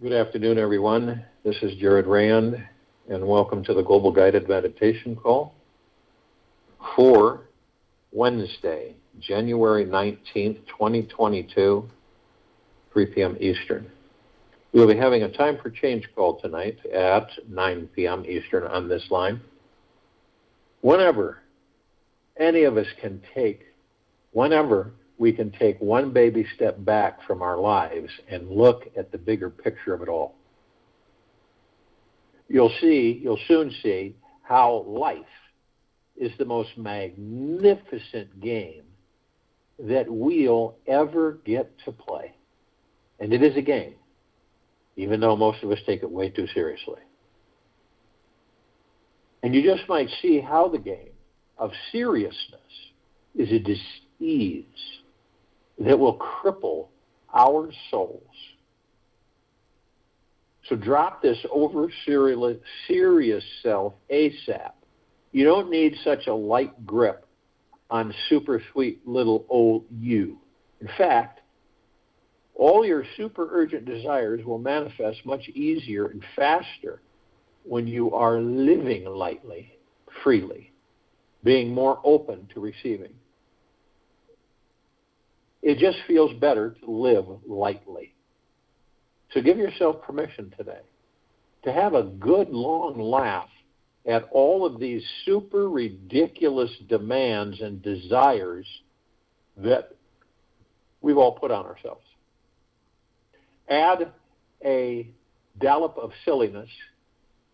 Good afternoon, everyone. This is Jared Rand, and welcome to the Global Guided Meditation Call for Wednesday, January 19th, 2022, 3 p.m. Eastern. We will be having a time for change call tonight at 9 p.m. Eastern on this line. Whenever we can take one baby step back from our lives and look at the bigger picture of it all, you'll soon see how life is the most magnificent game that we'll ever get to play. And it is a game, even though most of us take it way too seriously. And you just might see how the game of seriousness is a disease that will cripple our souls. So drop this over-serious self ASAP. You don't need such a light grip on super sweet little old you. In fact, all your super urgent desires will manifest much easier and faster when you are living lightly, freely, being more open to receiving. It just feels better to live lightly. So give yourself permission today to have a good long laugh at all of these super ridiculous demands and desires that we've all put on ourselves. Add a dollop of silliness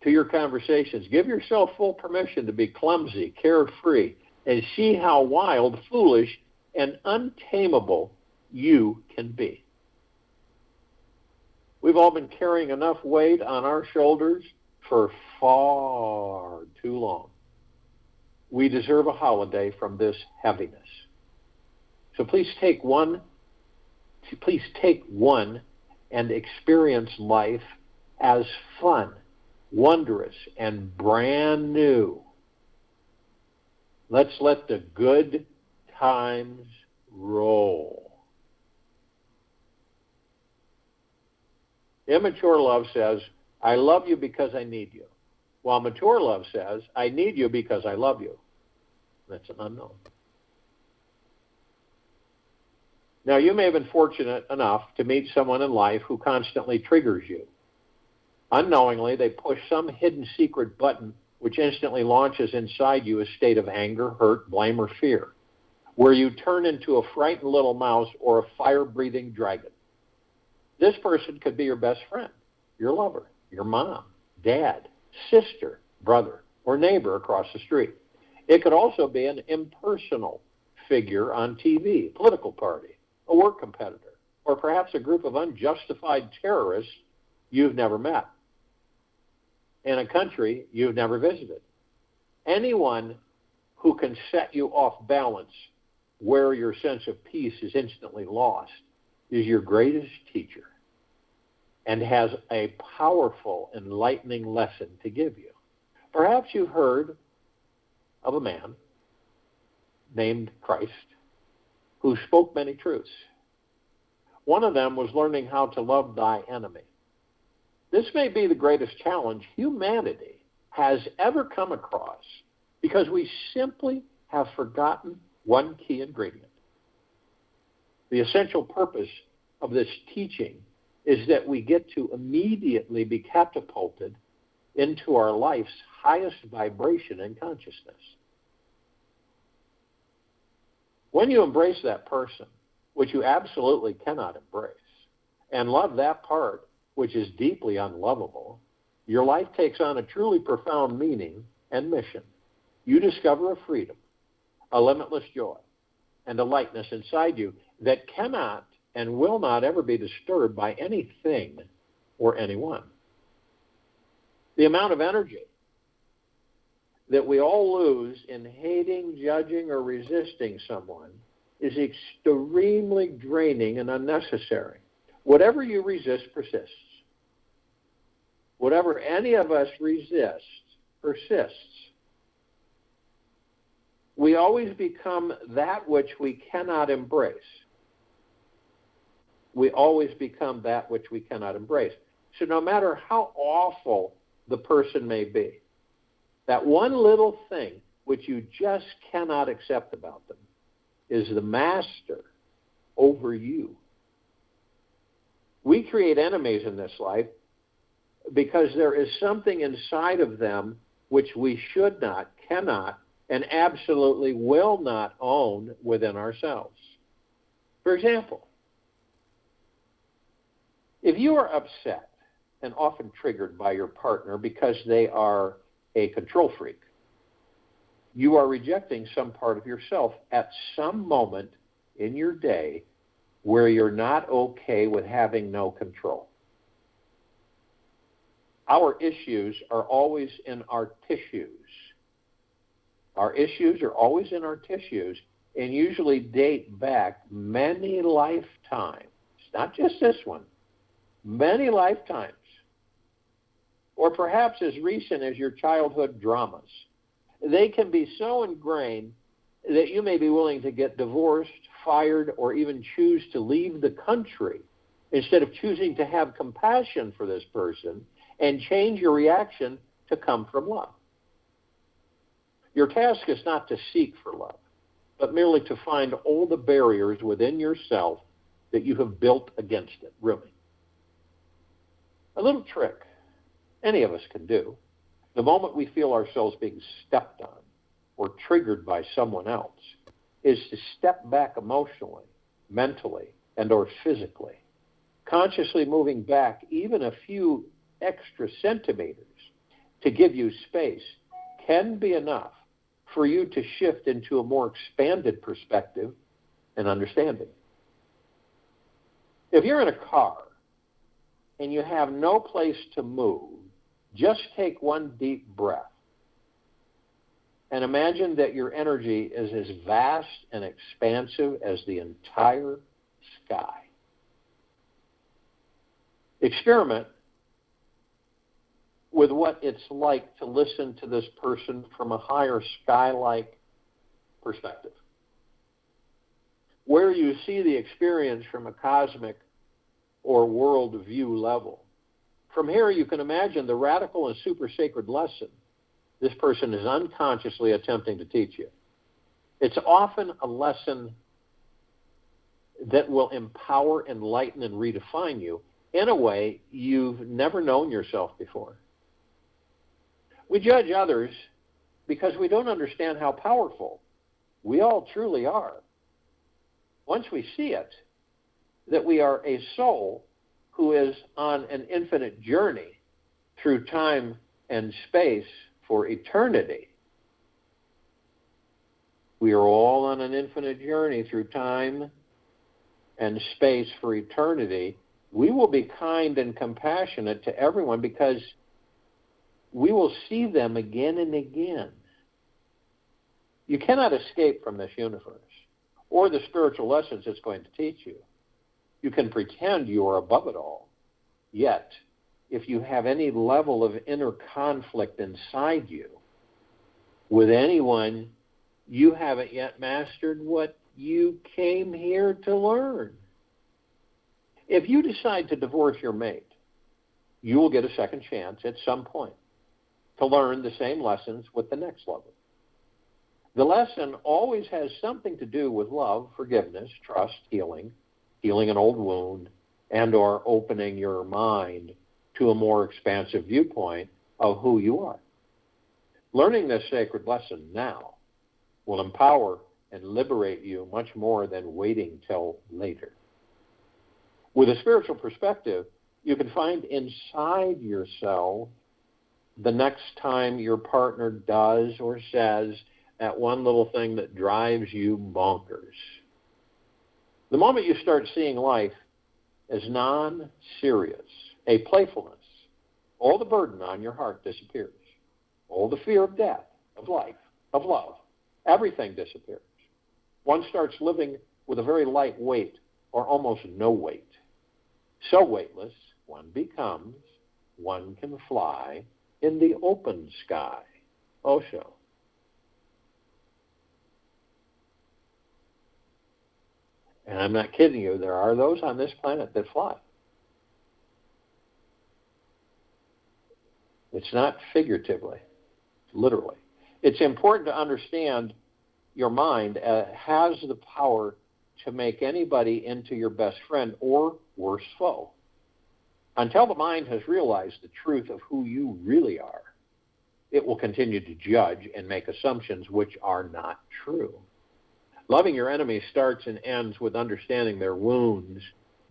to your conversations. Give yourself full permission to be clumsy, carefree, and see how wild, foolish, and untamable you can be. We've all been carrying enough weight on our shoulders for far too long. We deserve a holiday from this heaviness. So please take one and experience life as fun, wondrous, and brand new. Let's let the good times roll. Immature love says, I love you because I need you. While mature love says, I need you because I love you. That's an unknown. Now, you may have been fortunate enough to meet someone in life who constantly triggers you. Unknowingly, they push some hidden secret button which instantly launches inside you a state of anger, hurt, blame, or fear, where you turn into a frightened little mouse or a fire-breathing dragon. This person could be your best friend, your lover, your mom, dad, sister, brother, or neighbor across the street. It could also be an impersonal figure on TV, political party, a work competitor, or perhaps a group of unjustified terrorists you've never met, in a country you've never visited. Anyone who can set you off balance where your sense of peace is instantly lost is your greatest teacher and has a powerful, enlightening lesson to give you. Perhaps you've heard of a man named Christ who spoke many truths. One of them was learning how to love thy enemy. This may be the greatest challenge humanity has ever come across because we simply have forgotten one key ingredient. The essential purpose of this teaching is that we get to immediately be catapulted into our life's highest vibration and consciousness. When you embrace that person, which you absolutely cannot embrace, and love that part which is deeply unlovable, your life takes on a truly profound meaning and mission. You discover a freedom, a limitless joy, and a lightness inside you that cannot and will not ever be disturbed by anything or anyone. The amount of energy that we all lose in hating, judging, or resisting someone is extremely draining and unnecessary. Whatever you resist persists. Whatever any of us resist persists. We always become that which we cannot embrace. We always become that which we cannot embrace. So no matter how awful the person may be, that one little thing which you just cannot accept about them is the master over you. We create enemies in this life because there is something inside of them which we should not, cannot, and absolutely will not own within ourselves. For example, if you are upset and often triggered by your partner because they are a control freak, you are rejecting some part of yourself at some moment in your day where you're not okay with having no control. Our issues are always in our tissues. Our issues are always in our tissues and usually date back many lifetimes, not just this one, many lifetimes, or perhaps as recent as your childhood dramas. They can be so ingrained that you may be willing to get divorced, fired, or even choose to leave the country instead of choosing to have compassion for this person and change your reaction to come from love. Your task is not to seek for love, but merely to find all the barriers within yourself that you have built against it, really. A little trick any of us can do. The moment we feel ourselves being stepped on or triggered by someone else is to step back emotionally, mentally, and or physically. Consciously moving back even a few extra centimeters to give you space can be enough for you to shift into a more expanded perspective and understanding. If you're in a car and you have no place to move, just take one deep breath and imagine that your energy is as vast and expansive as the entire sky. Experiment with what it's like to listen to this person from a higher sky-like perspective, where you see the experience from a cosmic or world view level. From here, you can imagine the radical and super sacred lesson this person is unconsciously attempting to teach you. It's often a lesson that will empower, enlighten, and redefine you in a way you've never known yourself before. We judge others because we don't understand how powerful we all truly are. Once we see it, that we are a soul who is on an infinite journey through time and space for eternity. We are all on an infinite journey through time and space for eternity. We will be kind and compassionate to everyone because we will see them again and again. You cannot escape from this universe or the spiritual lessons it's going to teach you. You can pretend you are above it all, yet if you have any level of inner conflict inside you with anyone, you haven't yet mastered what you came here to learn. If you decide to divorce your mate, you will get a second chance at some point to learn the same lessons with the next lover. The lesson always has something to do with love, forgiveness, trust, healing an old wound, and or opening your mind to a more expansive viewpoint of who you are. Learning this sacred lesson now will empower and liberate you much more than waiting till later. With a spiritual perspective, you can find inside yourself the next time your partner does or says that one little thing that drives you bonkers. The moment you start seeing life as non-serious, a playfulness, all the burden on your heart disappears. All the fear of death, of life, of love, everything disappears. One starts living with a very light weight or almost no weight. So weightless, one becomes, one can fly in the open sky. Osho. And I'm not kidding you, there are those on this planet that fly. It's not figuratively, it's literally. It's important to understand your mind has the power to make anybody into your best friend or worse foe. Until the mind has realized the truth of who you really are, it will continue to judge and make assumptions which are not true. Loving your enemy starts and ends with understanding their wounds,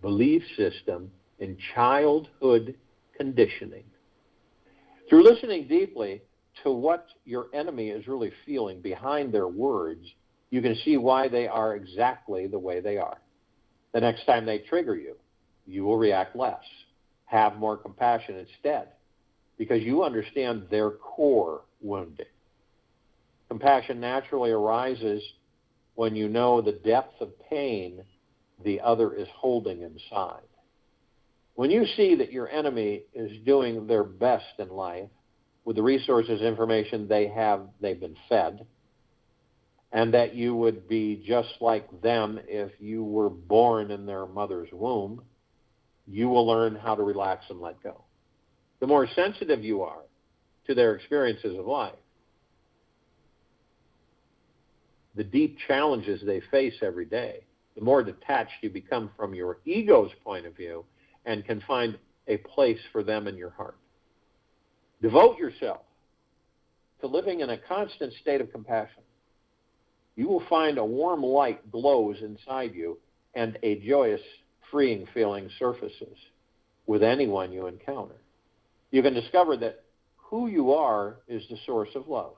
belief system, and childhood conditioning. Through listening deeply to what your enemy is really feeling behind their words, you can see why they are exactly the way they are. The next time they trigger you, you will react less, have more compassion instead, because you understand their core wounding. Compassion naturally arises when you know the depth of pain the other is holding inside. When you see that your enemy is doing their best in life with the resources, information they've been fed, and that you would be just like them if you were born in their mother's womb, you will learn how to relax and let go. The more sensitive you are to their experiences of life, the deep challenges they face every day, the more detached you become from your ego's point of view and can find a place for them in your heart. Devote yourself to living in a constant state of compassion. You will find a warm light glows inside you and a joyous, freeing feeling surfaces with anyone you encounter. You can discover that who you are is the source of love.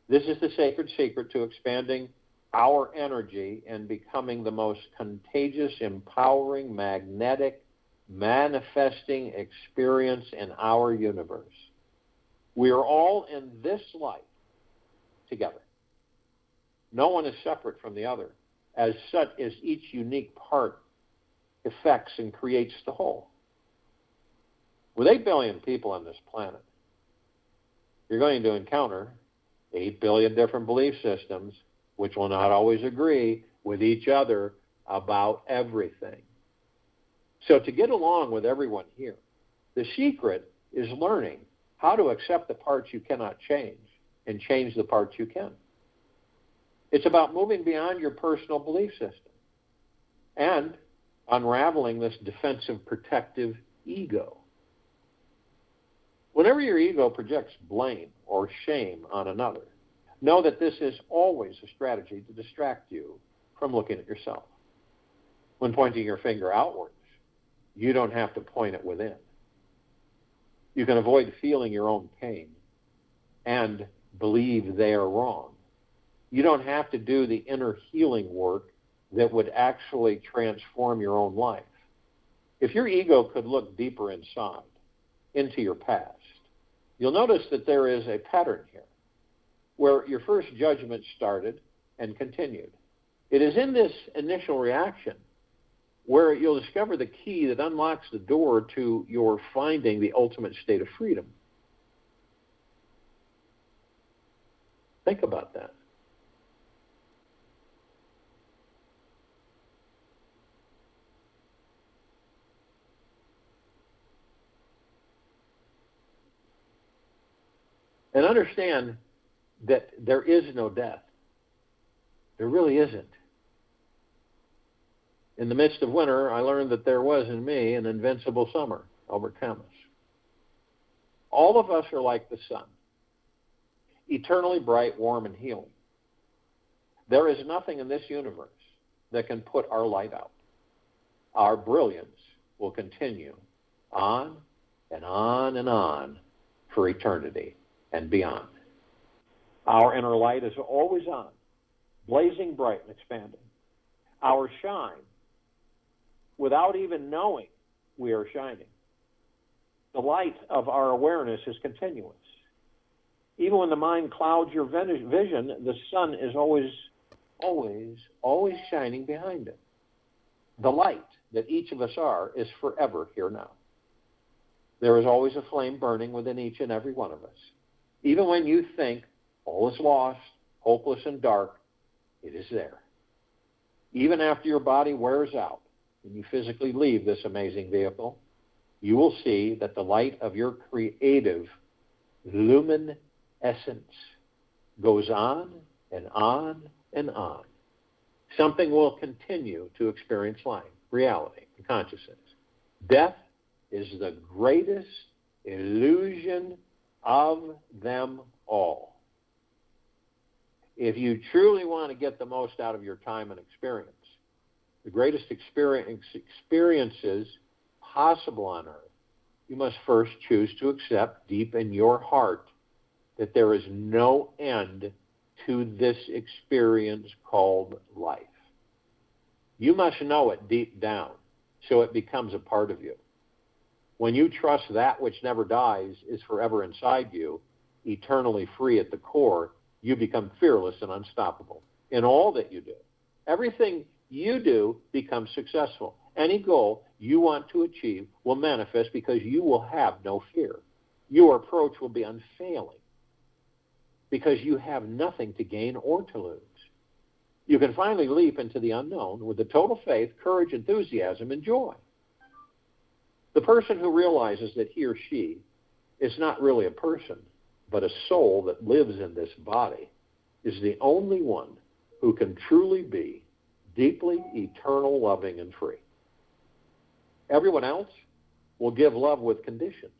This is the sacred secret to expanding our energy and becoming the most contagious, empowering, magnetic, manifesting experience in our universe. We are all in this life together. No one is separate from the other. As such, as each unique part affects and creates the whole. With 8 billion people on this planet, you're going to encounter 8 billion different belief systems, which will not always agree with each other about everything. So to get along with everyone here, the secret is learning how to accept the parts you cannot change and change the parts you can. It's about moving beyond your personal belief system and unraveling this defensive, protective ego. Whenever your ego projects blame or shame on another, know that this is always a strategy to distract you from looking at yourself. When pointing your finger outwards, you don't have to point it within. You can avoid feeling your own pain and believe they are wrong. You don't have to do the inner healing work that would actually transform your own life. If your ego could look deeper inside, into your past, you'll notice that there is a pattern here where your first judgment started and continued. It is in this initial reaction where you'll discover the key that unlocks the door to your finding the ultimate state of freedom. Think about that. And understand that there is no death. There really isn't. In the midst of winter, I learned that there was in me an invincible summer over Camus. All of us are like the sun, eternally bright, warm, and healing. There is nothing in this universe that can put our light out. Our brilliance will continue on and on and on for eternity and beyond. Our inner light is always on, blazing bright and expanding. Our shine, without even knowing we are shining. The light of our awareness is continuous. Even when the mind clouds your vision, the sun is always shining behind it. The light that each of us are is forever here now. There is always a flame burning within each and every one of us. Even when you think all is lost, hopeless, and dark, it is there. Even after your body wears out and you physically leave this amazing vehicle, you will see that the light of your creative luminescence goes on and on and on. Something will continue to experience life, reality, and consciousness. Death is the greatest illusion of them all. If you truly want to get the most out of your time and experience, the greatest experiences possible on earth, you must first choose to accept deep in your heart that there is no end to this experience called life. You must know it deep down so it becomes a part of you. When you trust that which never dies is forever inside you, eternally free at the core, you become fearless and unstoppable in all that you do. Everything you do becomes successful. Any goal you want to achieve will manifest because you will have no fear. Your approach will be unfailing because you have nothing to gain or to lose. You can finally leap into the unknown with the total faith, courage, enthusiasm, and joy. The person who realizes that he or she is not really a person, but a soul that lives in this body, is the only one who can truly be deeply eternal, loving, and free. Everyone else will give love with conditions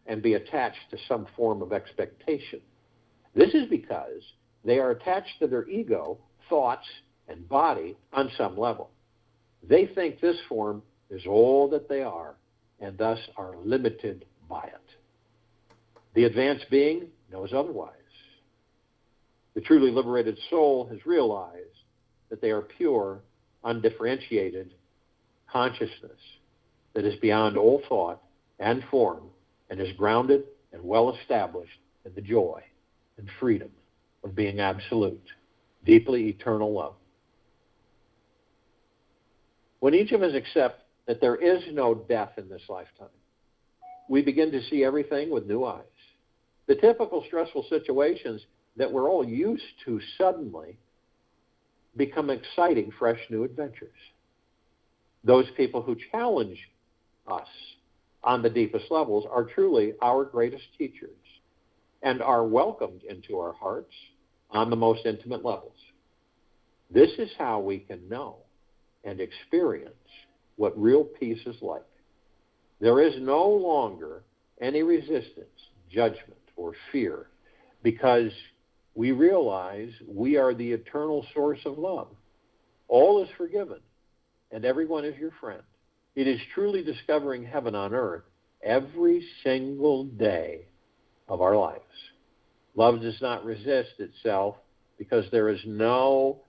and be attached to some form of expectation. This is because they are attached to their ego, thoughts, and body on some level. They think this form is all that they are, and thus are limited by it. The advanced being knows otherwise. The truly liberated soul has realized that they are pure, undifferentiated consciousness that is beyond all thought and form and is grounded and well established in the joy and freedom of being absolute, deeply eternal love. When each of us accepts that there is no death in this lifetime, we begin to see everything with new eyes. The typical stressful situations that we're all used to suddenly become exciting, fresh new adventures. Those people who challenge us on the deepest levels are truly our greatest teachers and are welcomed into our hearts on the most intimate levels. This is how we can know and experience what real peace is like. There is no longer any resistance, judgment, or fear because we realize we are the eternal source of love. All is forgiven, and everyone is your friend. It is truly discovering heaven on earth every single day of our lives. Love does not resist itself because there is no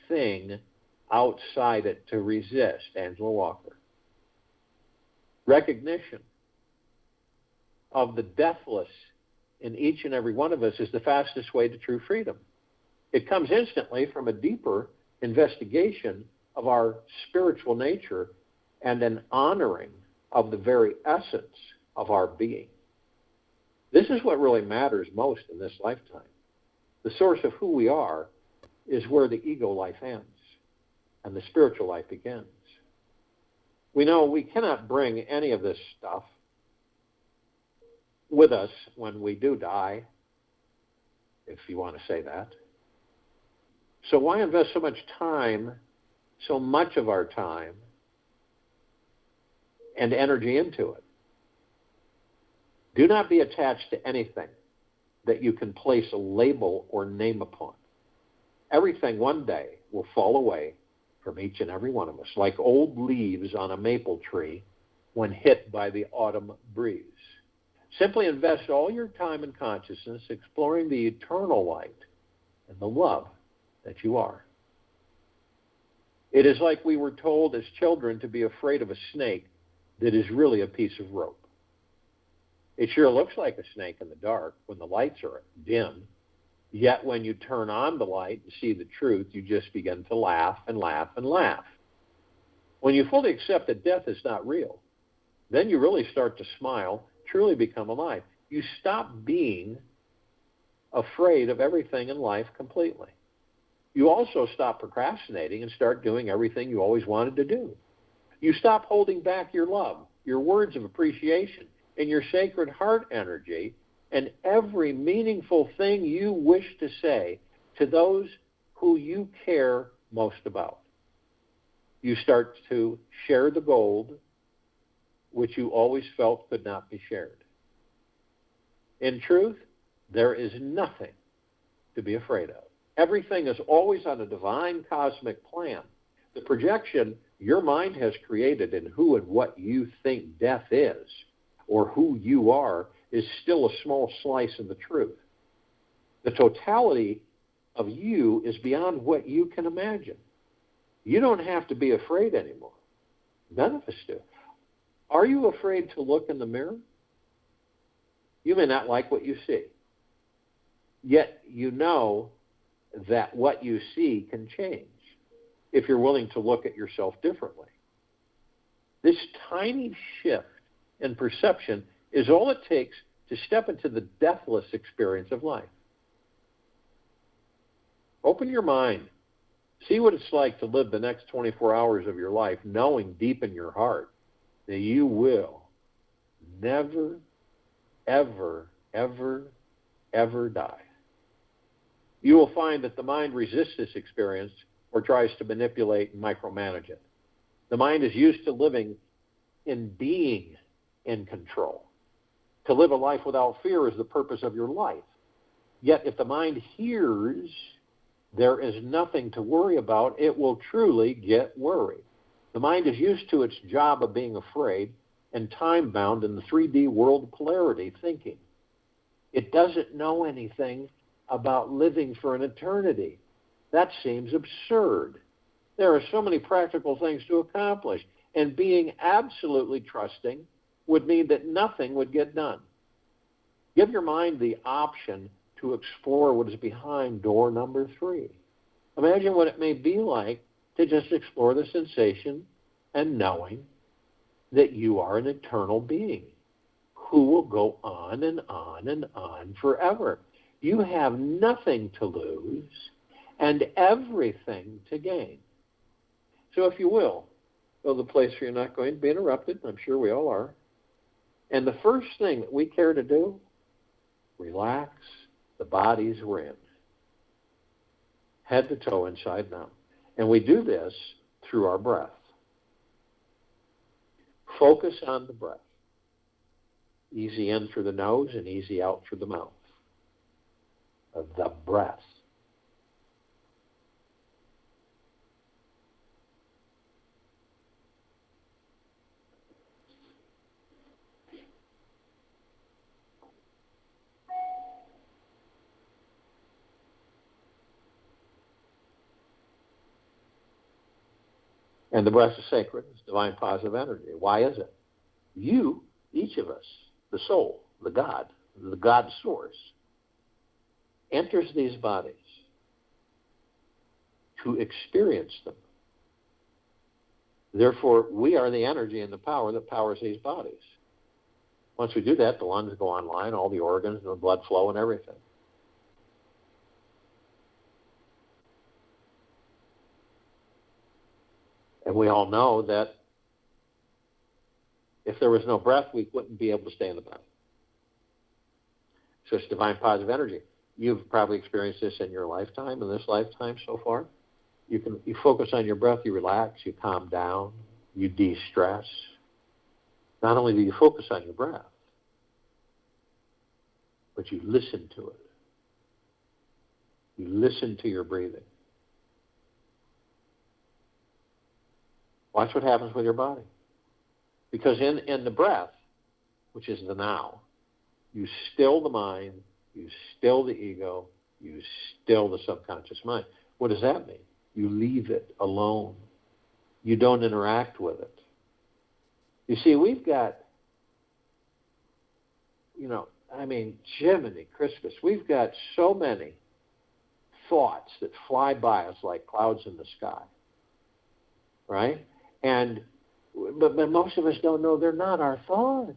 thing outside it to resist. Angela Walker. Recognition of the deathless in each and every one of us is the fastest way to true freedom. It comes instantly from a deeper investigation of our spiritual nature and an honoring of the very essence of our being. This is what really matters most in this lifetime. The source of who we are is where the ego life ends and the spiritual life begins. We know we cannot bring any of this stuff with us when we do die, if you want to say that. So why invest so much time, so much of our time and energy into it? Do not be attached to anything that you can place a label or name upon. Everything one day will fall away from each and every one of us, like old leaves on a maple tree when hit by the autumn breeze. Simply invest all your time and consciousness exploring the eternal light and the love that you are. It is like we were told as children to be afraid of a snake that is really a piece of rope. It sure looks like a snake in the dark when the lights are dim, yet when you turn on the light and see the truth, you just begin to laugh and laugh and laugh. When you fully accept that death is not real, then you really start to smile, truly become alive. You stop being afraid of everything in life completely. You also stop procrastinating and start doing everything you always wanted to do. You stop holding back your love, your words of appreciation, and your sacred heart energy, and every meaningful thing you wish to say to those who you care most about. You start to share the gold which you always felt could not be shared. In truth, there is nothing to be afraid of. Everything is always on a divine cosmic plan. The projection your mind has created in who and what you think death is, or who you are, is still a small slice of the truth. The totality of you is beyond what you can imagine. You don't have to be afraid anymore. None of us do. Are you afraid to look in the mirror? You may not like what you see. Yet you know that what you see can change if you're willing to look at yourself differently. This tiny shift in perception is all it takes to step into the deathless experience of life. Open your mind. See what it's like to live the next 24 hours of your life knowing deep in your heart that you will never, ever, ever, ever die. You will find that the mind resists this experience or tries to manipulate and micromanage it. The mind is used to living in being in control. To live a life without fear is the purpose of your life. Yet if the mind hears there is nothing to worry about, it will truly get worried. The mind is used to its job of being afraid and time-bound in the 3D world polarity thinking. It doesn't know anything about living for an eternity. That seems absurd. There are so many practical things to accomplish, and being absolutely trusting would mean that nothing would get done. Give your mind the option to explore what is behind door number 3. Imagine what it may be like to just explore the sensation and knowing that you are an eternal being who will go on and on and on forever. You have nothing to lose and everything to gain. So if you will, go to the place where you're not going to be interrupted. I'm sure we all are. And the first thing that we care to do, relax the bodies we're in, head to toe, inside and out. And we do this through our breath. Focus on the breath. Easy in through the nose and easy out through the mouth. The breath. And the breath is sacred. It's divine positive energy. Why is it? You, each of us, the soul, the God source, enters these bodies to experience them. Therefore, we are the energy and the power that powers these bodies. Once we do that, the lungs go online, all the organs, the blood flow, and everything. And we all know that if there was no breath, we wouldn't be able to stay in the body. So it's divine positive energy. You've probably experienced this in your lifetime, in this lifetime so far. You focus on your breath, you relax, you calm down, you de-stress. Not only do you focus on your breath, but you listen to it. You listen to your breathing. Watch what happens with your body. Because in the breath, which is the now, you still the mind, you still the ego, you still the subconscious mind. What does that mean? You leave it alone. You don't interact with it. You see, we've got, Jiminy Christmas, we've got so many thoughts that fly by us like clouds in the sky, right? But most of us don't know they're not our thoughts.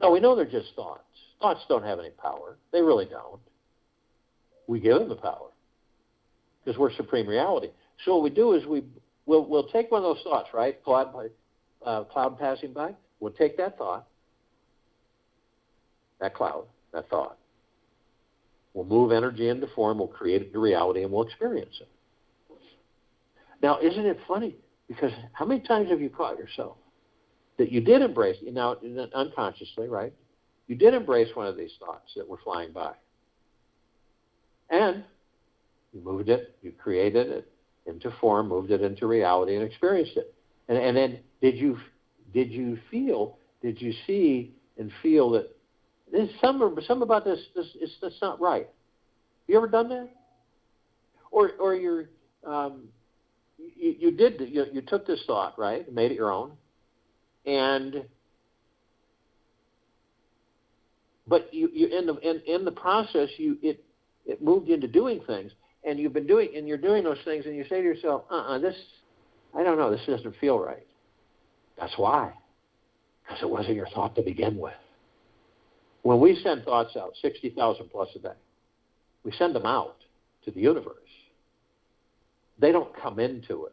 No, we know they're just thoughts. Thoughts don't have any power. They really don't. We give them the power because we're supreme reality. So what we do is we'll take one of those thoughts, right? Claude, cloud passing by? We'll take that thought, that cloud, that thought. We'll move energy into form, we'll create it into reality, and we'll experience it. Now, isn't it funny? Because how many times have you caught yourself that you did embrace, now unconsciously, right? You did embrace one of these thoughts that were flying by. And you moved it, you created it into form, moved it into reality, and experienced it. And then did you see and feel that there's some about this that's not right? You ever done that? Or you took this thought, right, and made it your own, but you in the process it moved you into doing things, and you're doing those things, and you say to yourself, this, I don't know, this doesn't feel right. That's why, because it wasn't your thought to begin with. When we send thoughts out, 60,000 plus a day, we send them out to the universe. They don't come into us.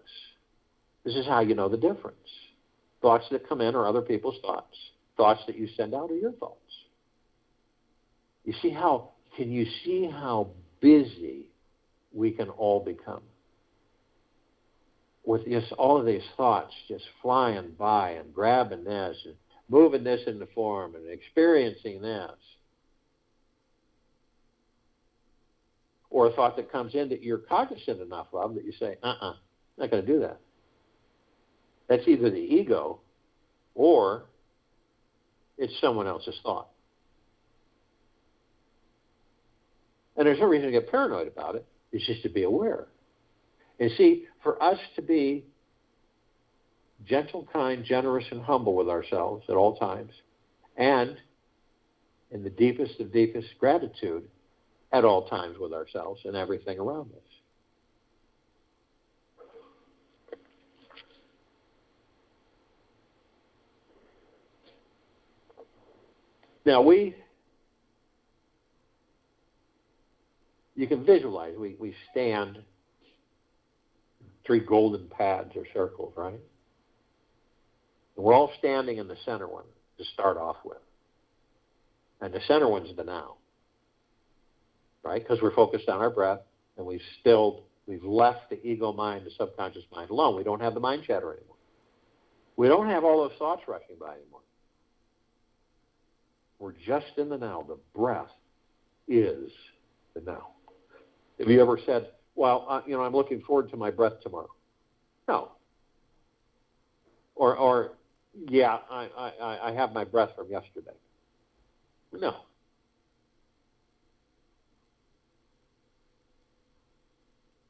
This is how you know the difference. Thoughts that come in are other people's thoughts. Thoughts that you send out are your thoughts. Can you see how busy we can all become? With just all of these thoughts just flying by and grabbing this and moving this into form and experiencing this. Or a thought that comes in that you're cognizant enough of that you say, I'm not going to do that. That's either the ego or it's someone else's thought. And there's no reason to get paranoid about it. It's just to be aware. And see, for us to be gentle, kind, generous, and humble with ourselves at all times, and in the deepest of deepest gratitude at all times with ourselves and everything around us. Now you can visualize, we stand 3 golden pads or circles, right? And we're all standing in the center one to start off with. And the center one's the now, right? Because we're focused on our breath, and we've left the ego mind, the subconscious mind alone. We don't have the mind chatter anymore. We don't have all those thoughts rushing by anymore. We're just in the now. The breath is the now. Have you ever said, well, I'm looking forward to my breath tomorrow? No. Or yeah, I have my breath from yesterday. No.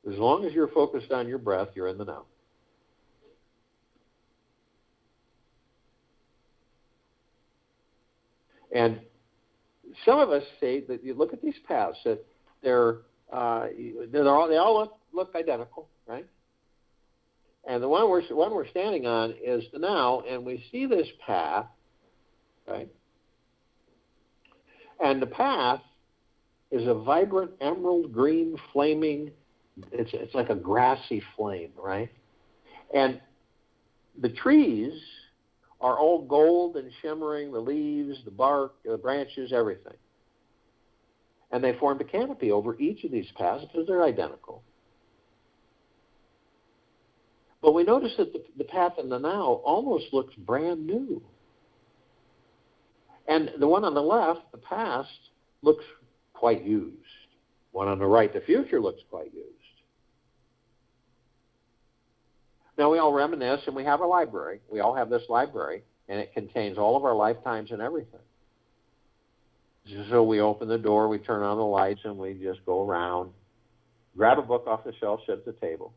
As long as you're focused on your breath, you're in the now. And some of us say that you look at these paths that they all look identical, right? And the one we're standing on is the now, and we see this path, right? And the path is a vibrant emerald green flaming. It's like a grassy flame, right? And the trees are all gold and shimmering, the leaves, the bark, the branches, everything. And they formed a canopy over each of these paths because they're identical. But we notice that the path in the now almost looks brand new. And the one on the left, the past, looks quite used. One on the right, the future, looks quite used. Now, we all reminisce, and we have a library. We all have this library, and it contains all of our lifetimes and everything. So we open the door, we turn on the lights, and we just go around, grab a book off the shelf, sit at the table,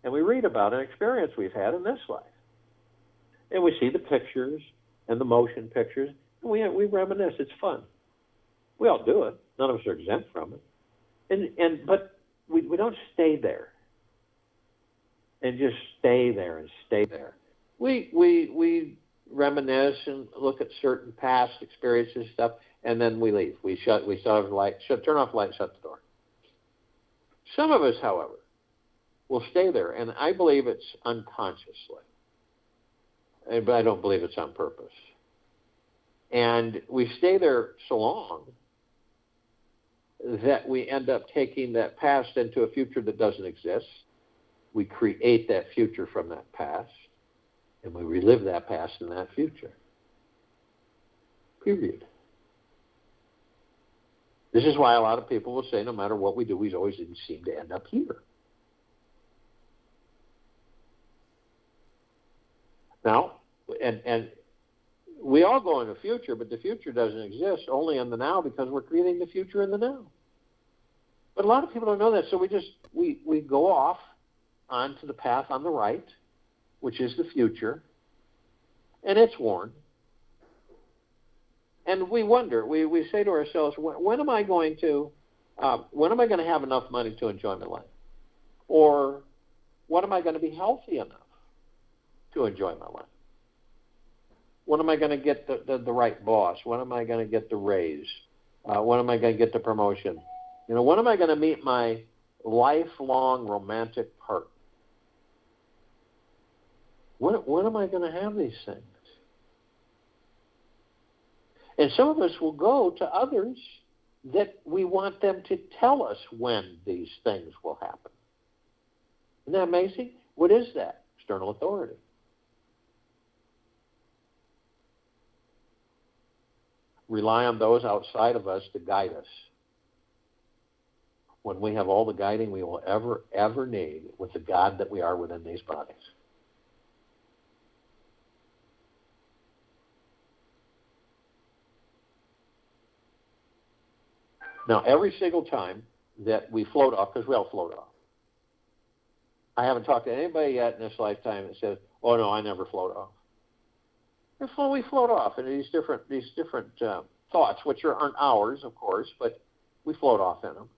and we read about an experience we've had in this life. And we see the pictures and the motion pictures, and we reminisce. It's fun. We all do it. None of us are exempt from it. But we don't stay there and just stay there and stay there. We reminisce and look at certain past experiences, stuff, and then we leave. We turn off the light, shut the door. Some of us, however, will stay there, and I believe it's unconsciously. but I don't believe it's on purpose. And we stay there so long that we end up taking that past into a future that doesn't exist. We create that future from that past, and we relive that past in that future. Period. This is why a lot of people will say no matter what we do, we always seem to end up here. Now, and we all go in the future, but the future doesn't exist only in the now because we're creating the future in the now. But a lot of people don't know that, so we go off onto the path on the right, which is the future, and it's worn. And we wonder, we say to ourselves, when am I going to have enough money to enjoy my life? Or when am I going to be healthy enough to enjoy my life? When am I going to get the right boss? When am I going to get the raise? When am I going to get the promotion? When am I going to meet my lifelong romantic partner? When am I going to have these things? And some of us will go to others that we want them to tell us when these things will happen. Isn't that amazing? What is that? External authority. Rely on those outside of us to guide us. When we have all the guiding we will ever need with the God that we are within these bodies. Now, every single time that we float off, because we all float off, I haven't talked to anybody yet in this lifetime that says, "Oh no, I never float off." We float off into these different thoughts, which aren't ours, of course, but we float off in them.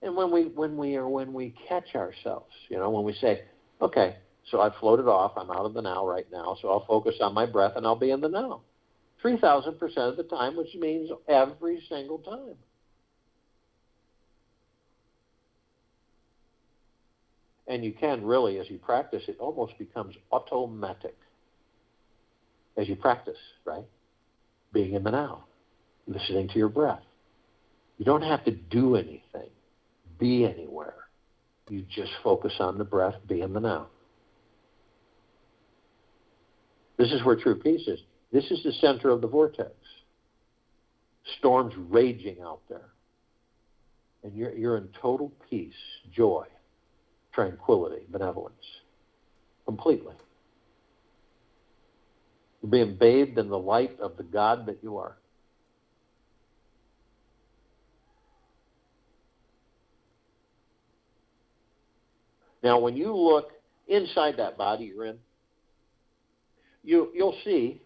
And when we catch ourselves, when we say, "Okay, so I've floated off. I'm out of the now right now, so I'll focus on my breath and I'll be in the now," 3,000% of the time, which means every single time. And you can really, as you practice, it almost becomes automatic. As you practice, right? Being in the now, listening to your breath. You don't have to do anything, be anywhere. You just focus on the breath, be in the now. This is where true peace is. This is the center of the vortex. Storms raging out there. And you're in total peace, joy, tranquility, benevolence. Completely. You're being bathed in the light of the God that you are. Now, when you look inside that body you're in, you'll see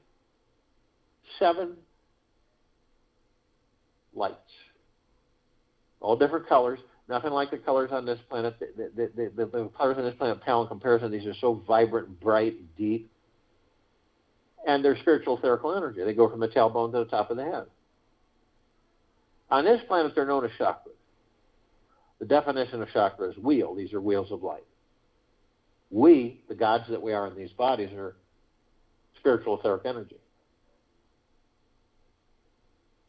7 lights, all different colors. Nothing like the colors on this planet. The colors on this planet pale in comparison. These are so vibrant, bright, deep. And they're spiritual etherical energy. They go from the tailbone to the top of the head. On this planet, they're known as chakras. The definition of chakra is wheel. These are wheels of light. We, the gods that we are in these bodies, are spiritual etheric energy.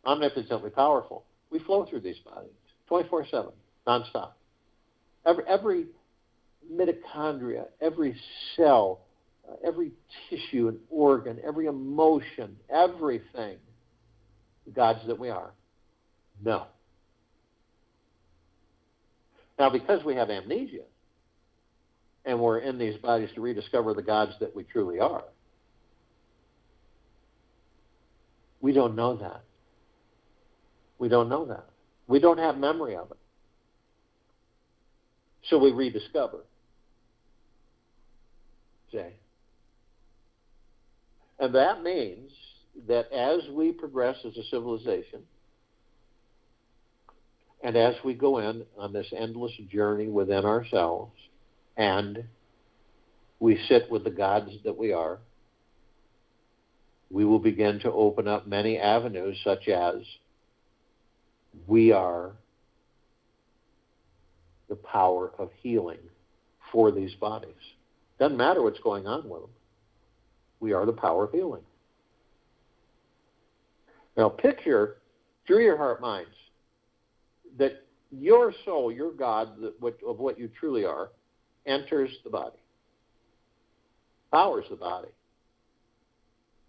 Omnipotently powerful. We flow through these bodies 24/7, nonstop. Every mitochondria, every cell, every tissue and organ, every emotion, everything, the gods that we are, no. Now, because we have amnesia, and we're in these bodies to rediscover the gods that we truly are, we don't know that. We don't know that. We don't have memory of it. So we rediscover. See? And that means that as we progress as a civilization, and as we go in on this endless journey within ourselves, and we sit with the gods that we are, we will begin to open up many avenues, such as we are the power of healing for these bodies. Doesn't matter what's going on with them. We are the power of healing. Now picture, through your heart minds, that your soul, your God, of what you truly are, enters the body, powers the body.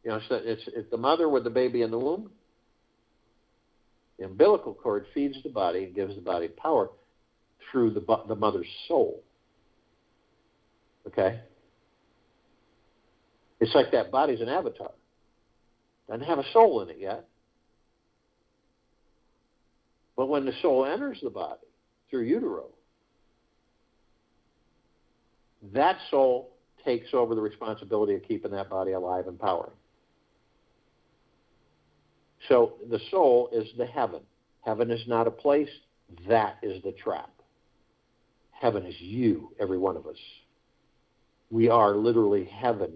You know, so it's the mother with the baby in the womb. The umbilical cord feeds the body and gives the body power through the mother's soul. Okay? It's like that body's an avatar. Doesn't have a soul in it yet. But when the soul enters the body through utero, that soul takes over the responsibility of keeping that body alive and powering. So the soul is the heaven. Heaven is not a place. That is the trap. Heaven is you, every one of us. We are literally heaven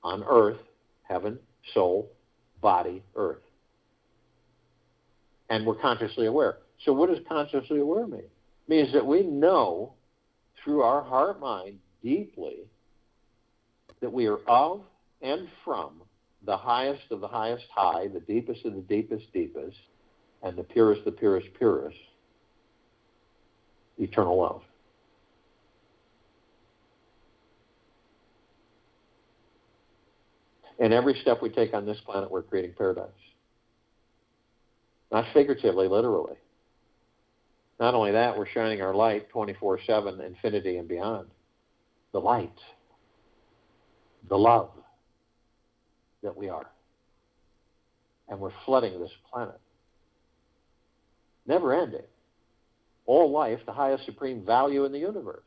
on earth, heaven, soul, body, earth. And we're consciously aware. So what does consciously aware mean? It means that we know through our heart mind deeply that we are of and from the highest of the highest high, the deepest of the deepest deepest, and the purest purest, eternal love. And every step we take on this planet, we're creating paradise. Not figuratively, literally. Not only that, we're shining our light 24/7, infinity and beyond. The light, the love that we are. And we're flooding this planet. Never ending. All life, the highest supreme value in the universe.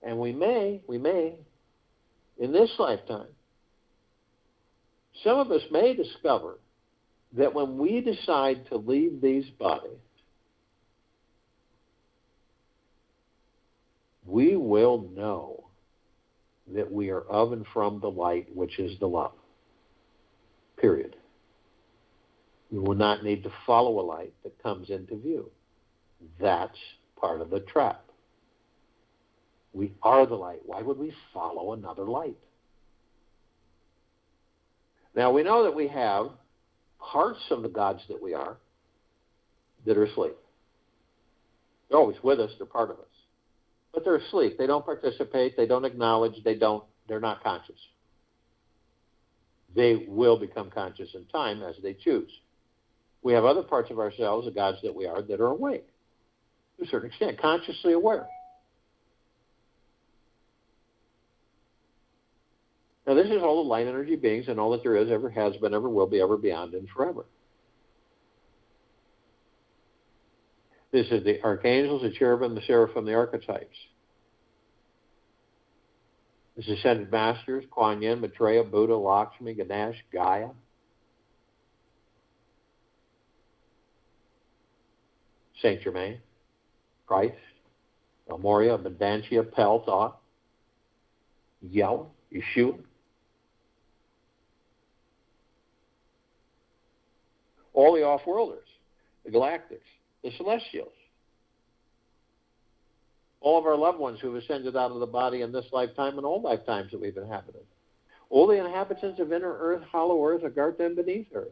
And we may, in this lifetime, some of us may discover that when we decide to leave these bodies, we will know that we are of and from the light, which is the love. Period. We will not need to follow a light that comes into view. That's part of the trap. We are the light. Why would we follow another light? Now, we know that we have parts of the gods that we are that are asleep. They're always with us. They're part of us. But they're asleep. They don't participate. They don't acknowledge. They're not conscious. They will become conscious in time as they choose. We have other parts of ourselves, the gods that we are, that are awake to a certain extent, consciously aware. Now, this is all the light energy beings and all that there is, ever has been, ever will be, ever beyond, and forever. This is the archangels, the cherubim, the seraphim, the archetypes. This is ascended masters, Kuan Yin, Maitreya, Buddha, Lakshmi, Ganesh, Gaia. Saint Germain, Christ, El Morya, Abundantia, Pel, Thoth, Yahweh, Yeshua. All the off-worlders, the galactics, the celestials. All of our loved ones who have ascended out of the body in this lifetime and all lifetimes that we've inhabited. All the inhabitants of inner earth, hollow earth, Agartha, and beneath earth.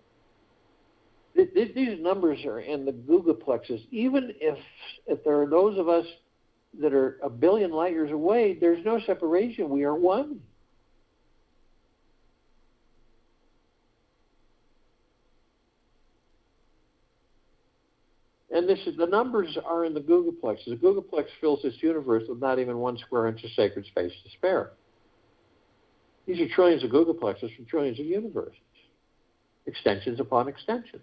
These numbers are in the Googleplexes. Even if there are those of us that are a billion light years away, there's no separation. We are one. And the numbers are in the Googleplex. The Googleplex fills this universe with not even 1 square inch of sacred space to spare. These are trillions of Googleplexes from trillions of universes. Extensions upon extensions.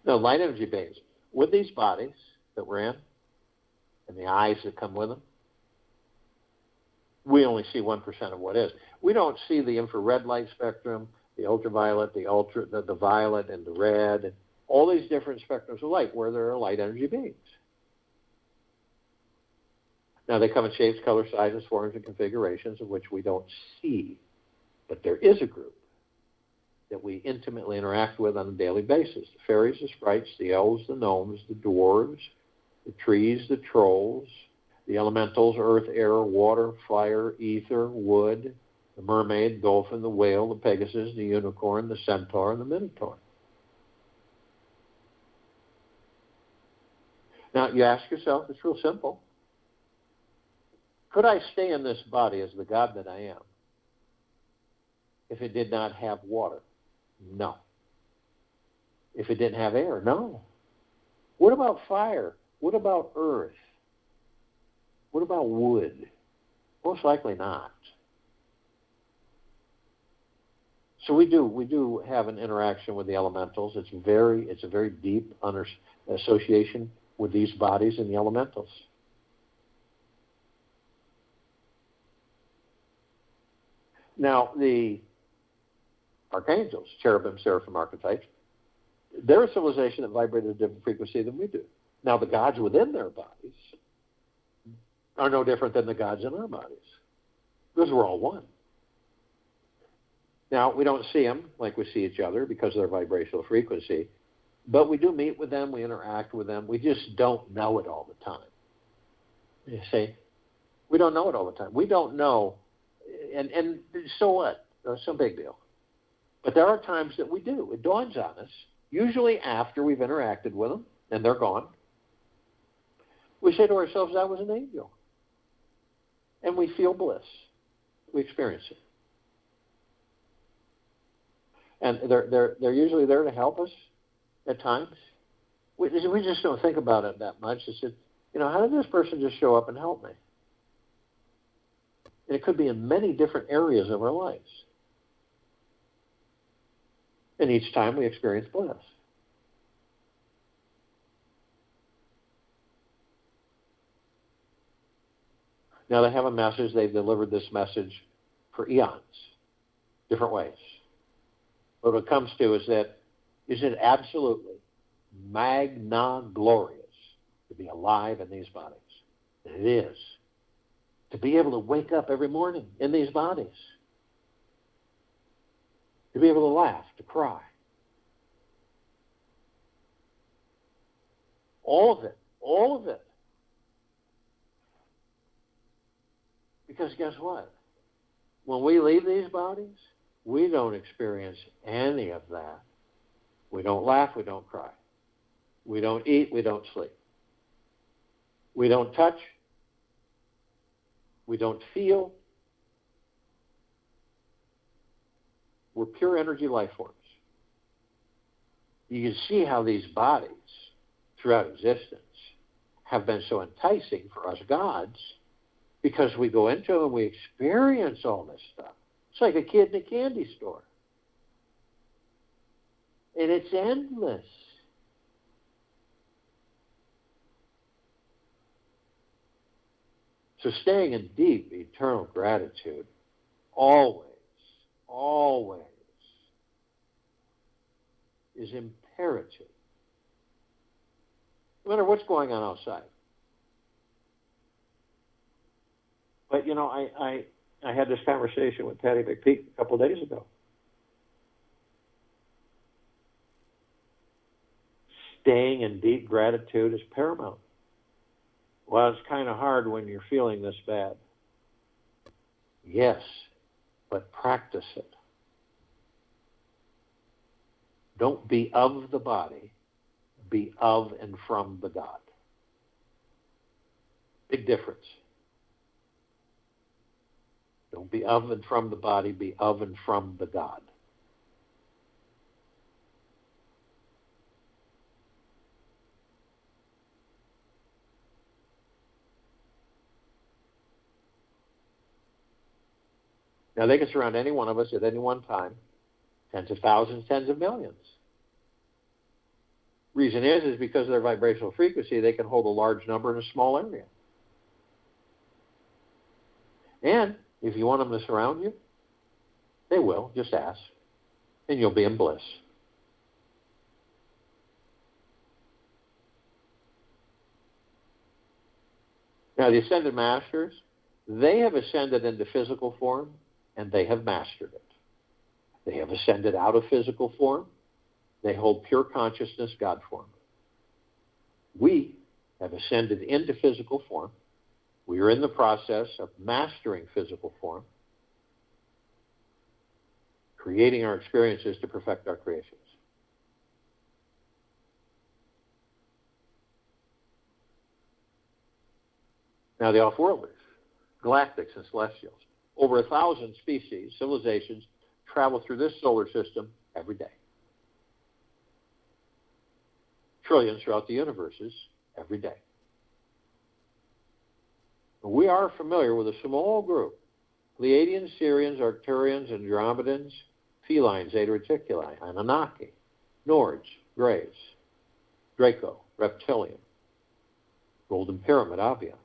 Now, light energy beings, with these bodies that we're in, and the eyes that come with them, we only see 1% of what is. We don't see the infrared light spectrum, the ultraviolet, the violet, and the red, and all these different spectrums of light where there are light energy beings. Now, they come in shapes, color, sizes, forms, and configurations of which we don't see. But there is a group that we intimately interact with on a daily basis. The fairies, the sprites, the elves, the gnomes, the dwarves, the trees, the trolls, the elementals, earth, air, water, fire, ether, wood, the mermaid, dolphin, the whale, the pegasus, the unicorn, the centaur, and the minotaur. Now, you ask yourself, it's real simple. Could I stay in this body as the God that I am if it did not have water? No. If it didn't have air? No. What about fire? What about earth? What about wood? Most likely not. So we do have an interaction with the elementals. It's a very deep association with these bodies and the elementals. Now, the archangels, cherubim, seraphim archetypes, they're a civilization that vibrates at a different frequency than we do. Now, the gods within their bodies are no different than the gods in our bodies, because we're all one. Now, we don't see them like we see each other because of their vibrational frequency, but we do meet with them, we interact with them. We just don't know it all the time. You see? We don't know it all the time. We don't know, and so what? It's no big deal. But there are times that we do. It dawns on us, usually after we've interacted with them, and they're gone. We say to ourselves, that was an angel. And we feel bliss. We experience it. And they're usually there to help us at times. We just don't think about it that much. It's just, how did this person just show up and help me? And it could be in many different areas of our lives. And each time we experience bliss. Now they have a message. They've delivered this message for eons, different ways. But what it comes to is it absolutely magna glorious to be alive in these bodies? And it is. To be able to wake up every morning in these bodies. To be able to laugh, to cry. All of it. All of it. Because guess what? When we leave these bodies, we don't experience any of that. We don't laugh, we don't cry. We don't eat, we don't sleep. We don't touch. We don't feel. We're pure energy life forms. You can see how these bodies throughout existence have been so enticing for us gods because we go into them and we experience all this stuff. It's like a kid in a candy store. And it's endless. So staying in deep, eternal gratitude, always, always, is imperative. No matter what's going on outside. But, I had this conversation with Patty McPeak a couple of days ago. Staying in deep gratitude is paramount. Well, it's kind of hard when you're feeling this bad. Yes, but practice it. Don't be of the body, be of and from the God. Big difference. Don't be of and from the body, be of and from the God. Now, they can surround any one of us at any one time, tens of thousands, tens of millions. Reason is because of their vibrational frequency, they can hold a large number in a small area. And if you want them to surround you, they will. Just ask. And you'll be in bliss. Now, the ascended masters, they have ascended into physical form, and they have mastered it. They have ascended out of physical form. They hold pure consciousness, God form. We have ascended into physical form. We are in the process of mastering physical form, creating our experiences to perfect our creations. Now, the off-worlders, galactics and celestials, over 1,000 species, civilizations, travel through this solar system every day. Trillions throughout the universes every day. We are familiar with a small group, Pleiadians, Sirians, Arcturians, Andromedans, felines, Zeta Reticuli, Anunnaki, Nords, Greys, Draco, Reptilian, Golden Pyramid, Avian.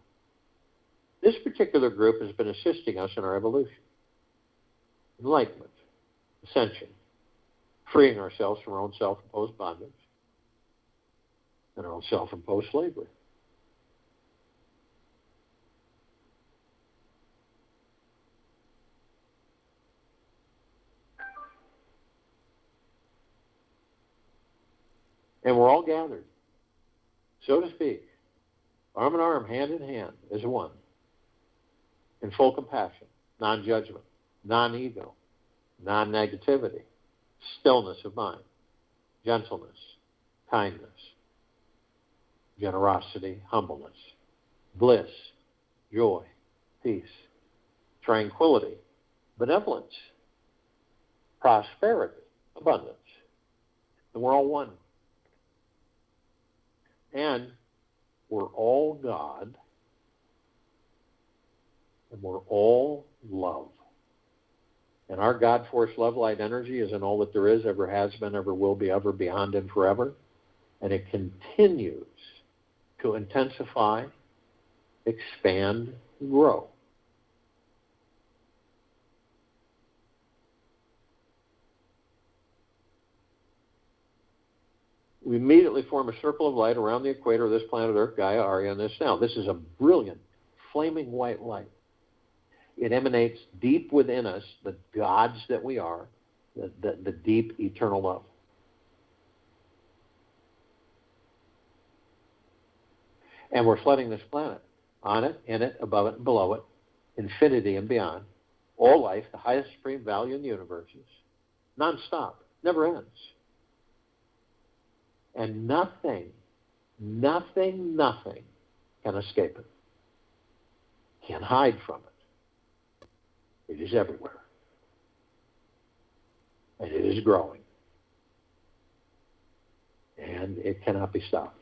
This particular group has been assisting us in our evolution, enlightenment, ascension, freeing ourselves from our own self-imposed bondage and our own self-imposed slavery. And we're all gathered, so to speak, arm in arm, hand in hand, as one, in full compassion, non-judgment, non-ego, non-negativity, stillness of mind, gentleness, kindness, generosity, humbleness, bliss, joy, peace, tranquility, benevolence, prosperity, abundance. And we're all one. And we're all God, and we're all love. And our God force love light energy is in all that there is, ever has been, ever will be, ever beyond and forever. And it continues to intensify, expand, and grow. We immediately form a circle of light around the equator of this planet Earth, Gaia, Arya, and this now. This is a brilliant, flaming white light. It emanates deep within us, the gods that we are, the deep eternal love. And we're flooding this planet, on it, in it, above it, and below it, infinity and beyond, all life, the highest supreme value in the universes, nonstop, never ends. And nothing can escape it. Can't hide from it. It is everywhere. And it is growing. And it cannot be stopped.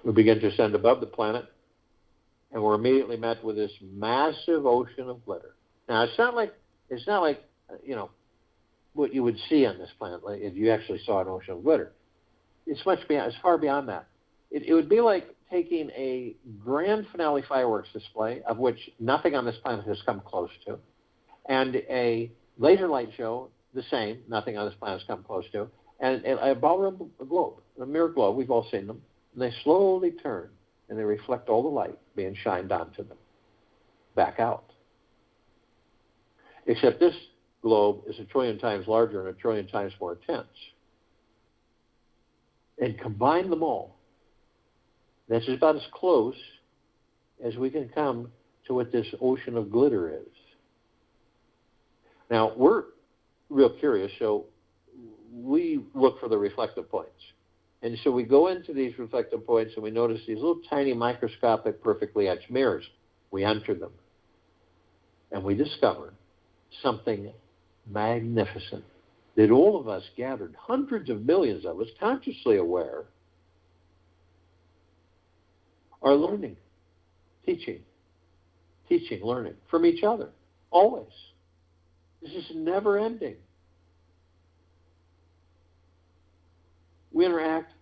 We begin to ascend above the planet, and we're immediately met with this massive ocean of glitter. Now, it's not like what you would see on this planet, like if you actually saw an ocean of glitter. It's much beyond, it's far beyond that. It would be like taking a grand finale fireworks display, of which nothing on this planet has come close to, and a laser light show, the same, nothing on this planet has come close to, and a ballroom globe, a mirror globe, we've all seen them, and they slowly turn, and they reflect all the light being shined onto them, back out. Except this globe is 1 trillion times larger and 1 trillion times more intense. And combine them all, that's about as close as we can come to what this ocean of glitter is. Now, we're real curious, so we look for the reflective points. And so we go into these reflective points and we notice these little tiny microscopic, perfectly etched mirrors. We enter them. And we discover something magnificent that all of us gathered, hundreds of millions of us, consciously aware, are learning, teaching, learning from each other, always. This is never ending. We interact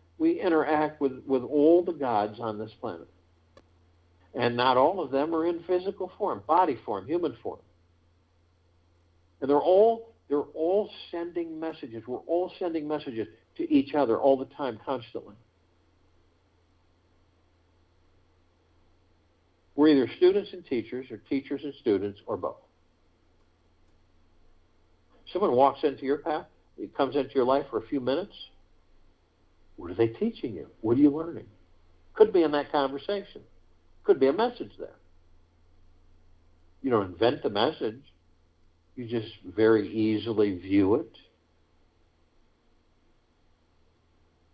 with all the gods on this planet. And not all of them are in physical form, body form, human form. And they're all sending messages. We're all sending messages to each other all the time, constantly. We're either students and teachers, or teachers and students, or both. Someone walks into your path, it comes into your life for a few minutes. What are they teaching you? What are you learning? Could be in that conversation. Could be a message there. You don't invent the message. You just very easily view it.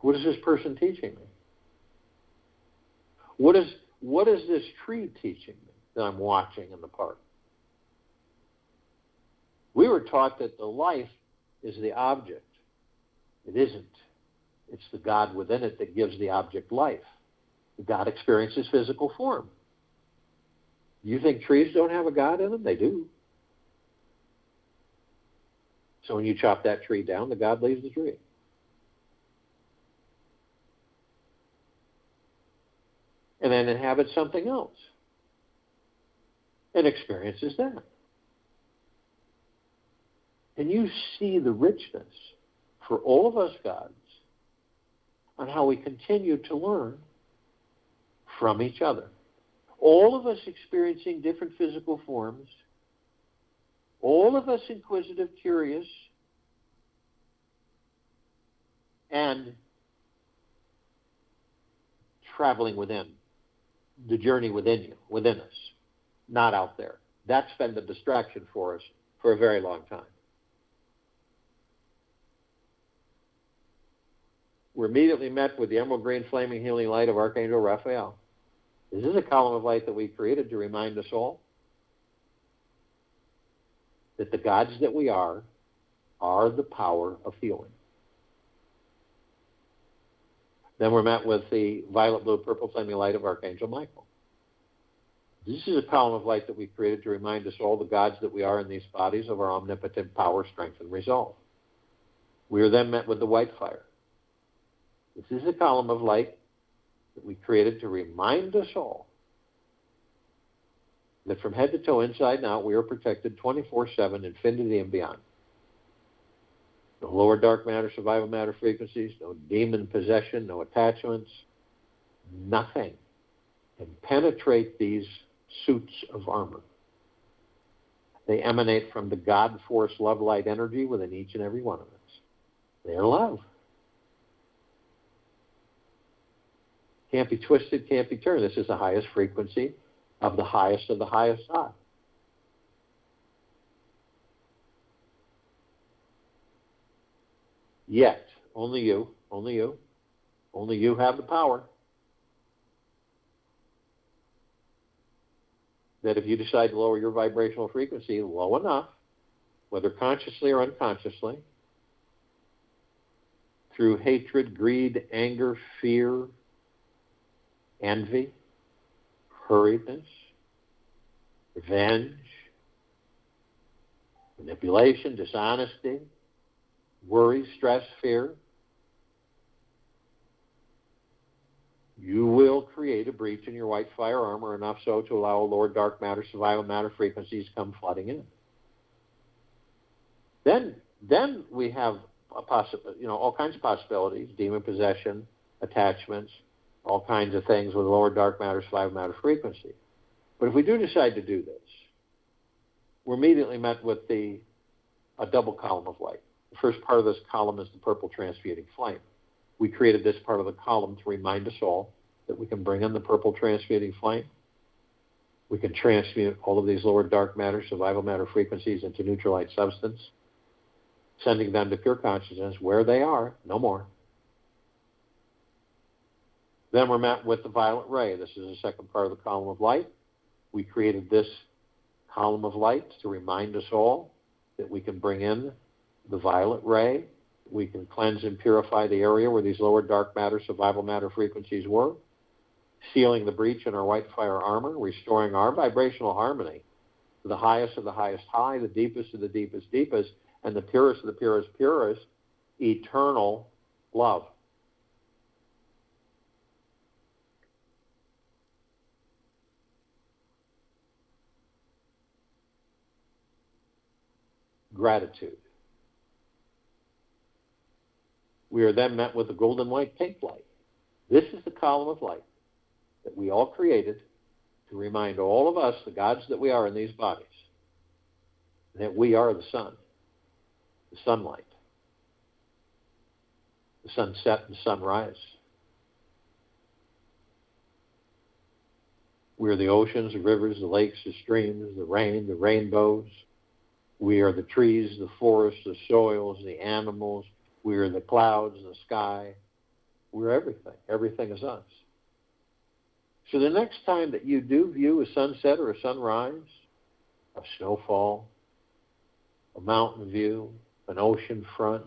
What is this person teaching me? What is this tree teaching me that I'm watching in the park? We were taught that the life is the object. It isn't. It's the God within it that gives the object life. God experiences physical form. You think trees don't have a God in them? They do. So when you chop that tree down, the God leaves the tree. And then inhabits something else and experiences that. And you see the richness for all of us gods on how we continue to learn from each other. All of us experiencing different physical forms, all of us inquisitive, curious, and traveling within, the journey within you, within us, not out there. That's been the distraction for us for a very long time. We're immediately met with the emerald green flaming healing light of Archangel Raphael. This is a column of light that we created to remind us all that the gods that we are the power of healing. Then we're met with the violet, blue, purple flaming light of Archangel Michael. This is a column of light that we created to remind us all the gods that we are in these bodies of our omnipotent power, strength, and resolve. We are then met with the white fire. This is a column of light that we created to remind us all that from head to toe, inside and out, we are protected 24/7, infinity and beyond. No lower dark matter, survival matter frequencies, no demon possession, no attachments, nothing can penetrate these suits of armor. They emanate from the God force love light energy within each and every one of us. They are love. Can't be twisted, can't be turned. This is the highest frequency of the highest high. Yet, only you have the power that if you decide to lower your vibrational frequency low enough, whether consciously or unconsciously, through hatred, greed, anger, fear, envy, hurriedness, revenge, manipulation, dishonesty, worry, stress, fear, you will create a breach in your white fire armor, enough so to allow lower dark matter, survival matter frequencies come flooding in. Then we have all kinds of possibilities: demon possession, attachments, all kinds of things with lower dark matter, survival matter frequency. But if we do decide to do this, we're immediately met with a double column of light. The first part of this column is the purple transmuting flame. We created this part of the column to remind us all that we can bring in the purple transmuting flame. We can transmute all of these lower dark matter, survival matter frequencies into neutral light substance, sending them to pure consciousness where they are, no more. Then we're met with the violet ray. This is the second part of the column of light. We created this column of light to remind us all that we can bring in the violet ray. We can cleanse and purify the area where these lower dark matter, survival matter frequencies were, sealing the breach in our white fire armor, restoring our vibrational harmony to the highest of the highest high, the deepest of the deepest deepest, and the purest of the purest purest, eternal love. Gratitude. We are then met with the golden white pink light. This is the column of light that we all created to remind all of us, the gods that we are in these bodies, that we are the sun, the sunlight, the sunset and sunrise. We are the oceans, the rivers, the lakes, the streams, the rain, the rainbows. We are the trees, the forests, the soils, the animals. We are the clouds, the sky. We're everything. Everything is us. So the next time that you do view a sunset or a sunrise, a snowfall, a mountain view, an ocean front,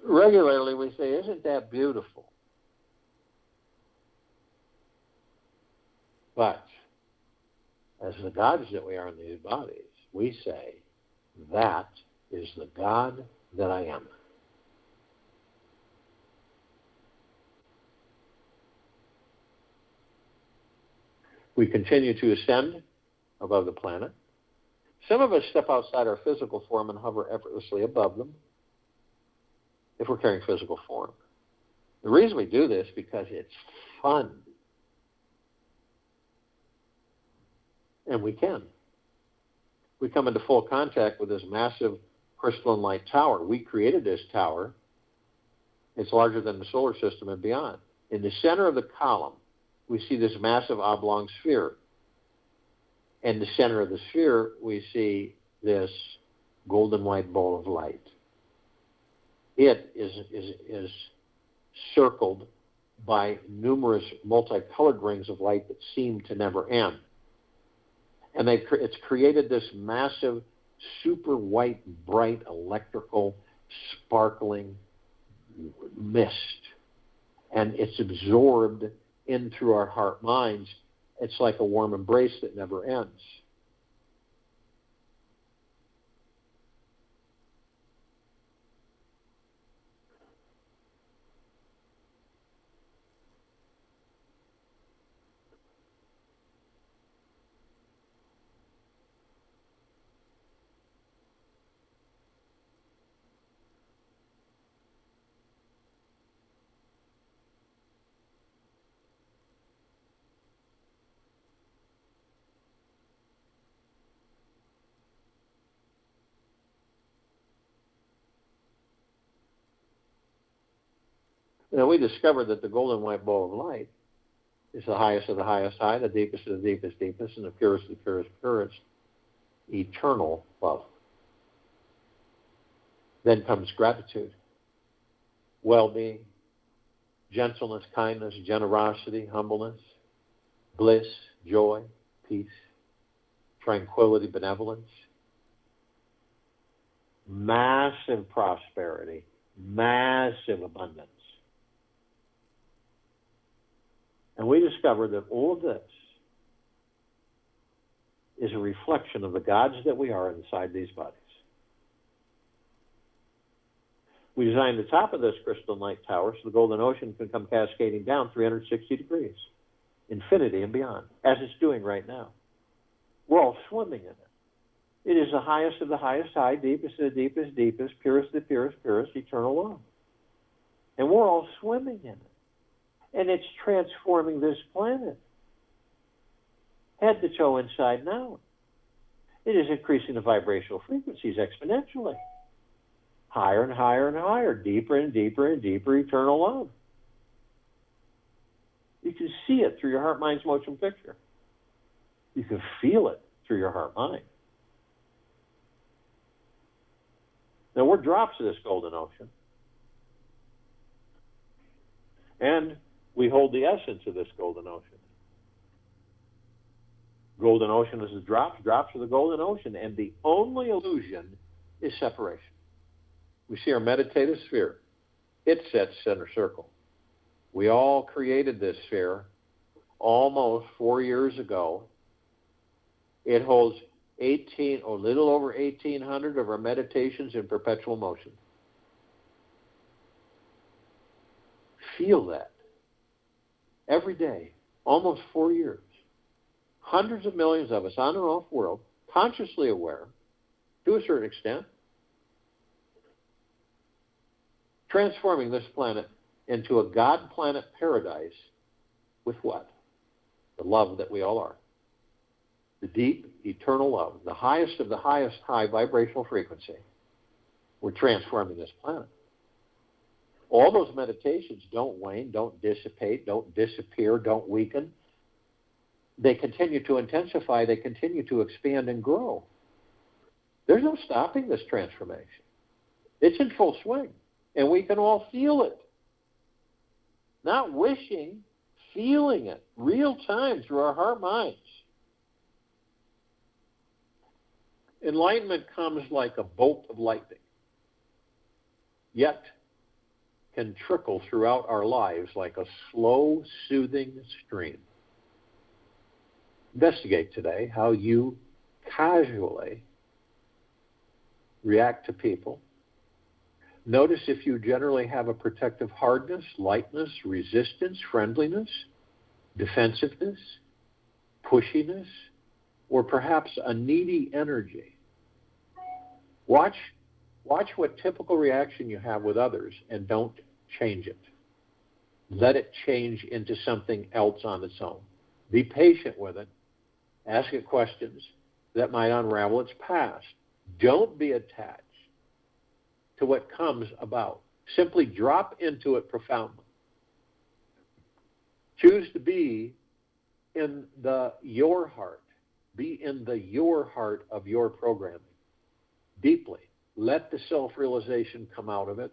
regularly we say, isn't that beautiful? But as the gods that we are in these bodies, we say, that is the God that I am. We continue to ascend above the planet. Some of us step outside our physical form and hover effortlessly above them if we're carrying physical form. The reason we do this is because it's fun. And we can. We come into full contact with this massive crystalline light tower. We created this tower. It's larger than the solar system and beyond. In the center of the column, we see this massive oblong sphere. In the center of the sphere, we see this golden white ball of light. It is circled by numerous multicolored rings of light that seem to never end. And it's created this massive, super white, bright, electrical, sparkling mist. And it's absorbed in through our heart minds. It's like a warm embrace that never ends. Now, we discovered that the golden white ball of light is the highest of the highest high, the deepest of the deepest deepest, and the purest of the purest purest, eternal love. Then comes gratitude, well-being, gentleness, kindness, generosity, humbleness, bliss, joy, peace, tranquility, benevolence, massive prosperity, massive abundance. And we discovered that all of this is a reflection of the gods that we are inside these bodies. We designed the top of this crystalline light tower so the golden ocean can come cascading down 360 degrees, infinity and beyond, as it's doing right now. We're all swimming in it. It is the highest of the highest high, deepest of the deepest deepest, purest of the purest purest, eternal love. And we're all swimming in it. And it's transforming this planet, head to toe, inside and out. It is increasing the vibrational frequencies exponentially. Higher and higher and higher, deeper and deeper and deeper, eternal love. You can see it through your heart-mind's motion picture. You can feel it through your heart-mind. Now, we're drops of this golden ocean. And we hold the essence of this golden ocean. Golden ocean is the drops of the golden ocean, and the only illusion is separation. We see our meditative sphere. It sets center circle. We all created this sphere almost 4 years ago. It holds a little over 1,800 of our meditations in perpetual motion. Feel that. Every day, almost 4 years. Hundreds of millions of us on and off world, consciously aware, to a certain extent, transforming this planet into a God planet paradise with what? The love that we all are. The deep, eternal love, the highest of the highest high vibrational frequency. We're transforming this planet. All those meditations don't wane, don't dissipate, don't disappear, don't weaken. They continue to intensify, they continue to expand and grow. There's no stopping this transformation. It's in full swing, and we can all feel it. Not wishing, feeling it, real time through our heart minds. Enlightenment comes like a bolt of lightning, yet can trickle throughout our lives like a slow, soothing stream. Investigate today how you casually react to people. Notice if you generally have a protective hardness, lightness, resistance, friendliness, defensiveness, pushiness, or perhaps a needy energy. Watch what typical reaction you have with others and don't change it. Let it change into something else on its own. Be patient with it. Ask it questions that might unravel its past. Don't be attached to what comes about. Simply drop into it profoundly. Choose to be in the your heart. Be in the your heart of your programming. Deeply. Let the self-realization come out of it.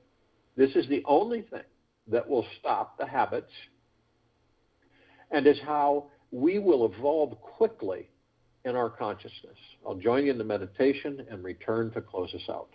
This is the only thing that will stop the habits and is how we will evolve quickly in our consciousness. I'll join you in the meditation and return to close us out.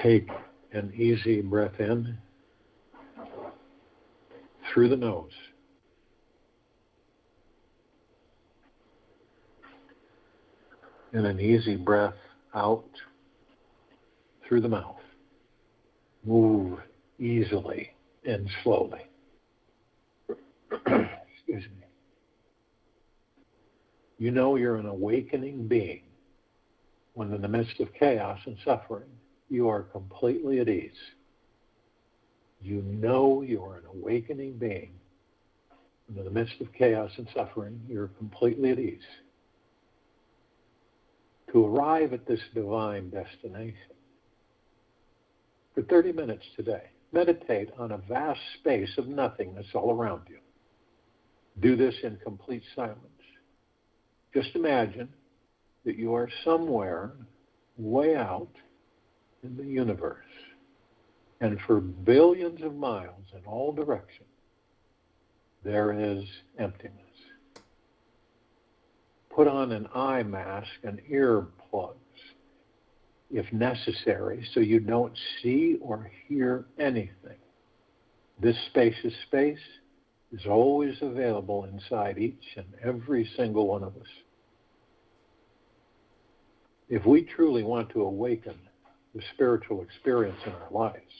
Take an easy breath in through the nose. And an easy breath out through the mouth. Move easily and slowly. Excuse me. You know you're an awakening being when in the midst of chaos and suffering, you are completely at ease. You know you are an awakening being when in the midst of chaos and suffering, you're completely at ease. To arrive at this divine destination, for 30 minutes today, meditate on a vast space of nothingness all around you. Do this in complete silence. Just imagine that you are somewhere way out in the universe, and for billions of miles in all directions, there is emptiness. Put on an eye mask and earplugs, if necessary, so you don't see or hear anything. This spacious space is always available inside each and every single one of us. If we truly want to awaken the spiritual experience in our lives,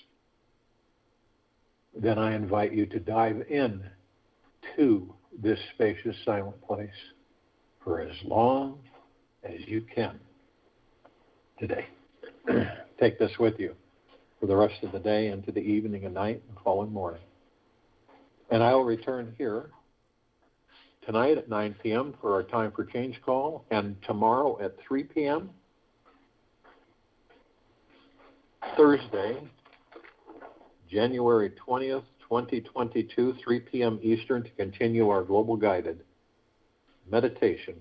then I invite you to dive in to this spacious silent place for as long as you can today. Take this with you for the rest of the day into the evening and night and following morning. And I will return here tonight at 9 p.m. for our Time for Change call, and tomorrow at 3 p.m., Thursday, January 20th, 2022, 3 p.m. Eastern, to continue our global guided meditation